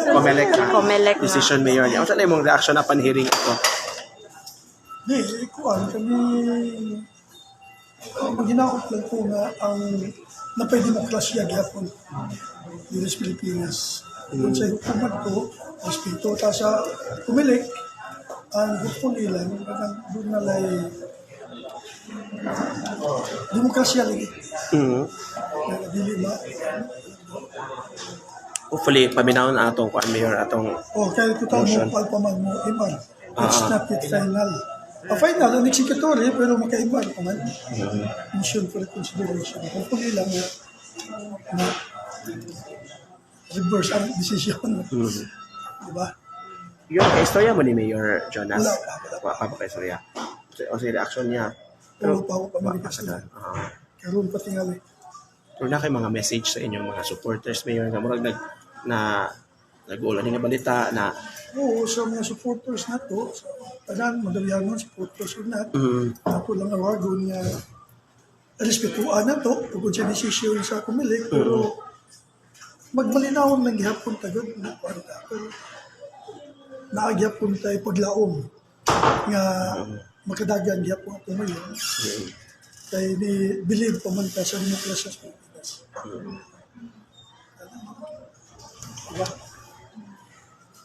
Comelec Comelec nga. decision mayor niya. Ano sa imong reaction upon hearing ito? Di, ikuan kami maginakot lang po nga ang napay-demokrasya gyapon dito sa Pilipinas. Kung sa hukuman ko, respeto ta sa Comelec, ang hopefully lang, doon na lay demokrasya lagi. Na dili ma. Hopefully, paminahon na atong kuan mayor atong Kaya ito tayo motion. mo pa man mo iman. It's not yet final. Final, ang executory, pero makaiban pa man. Motion for reconsideration. Hopefully lang na reverse ang decision. Diba? Yun, kay istorya mo ni Mayor Jonas. Wala. Wala pa kay istorya. O sa reaction niya. Pero pa ako Wa- pamilikas na. Ah. Karoon pa tingali. Pero na kay mga message sa inyong mga supporters Mayor nga murag nag-ulan nga balita na Oo, sa mga supporters na to, sa tanan, madalihan supporters na ako lang awagon nga respetuan na to, tungkol sa desisyon sa Comelec, pero magmalinawon lang gihapon tagod na kwarta. Pero naagyapon tayo paglaom nga makadagan gihapon ako ngayon. Kaya ni believe pa man ta sa demokrasya sa Pilipinas.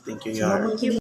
thank you, Your Salamat.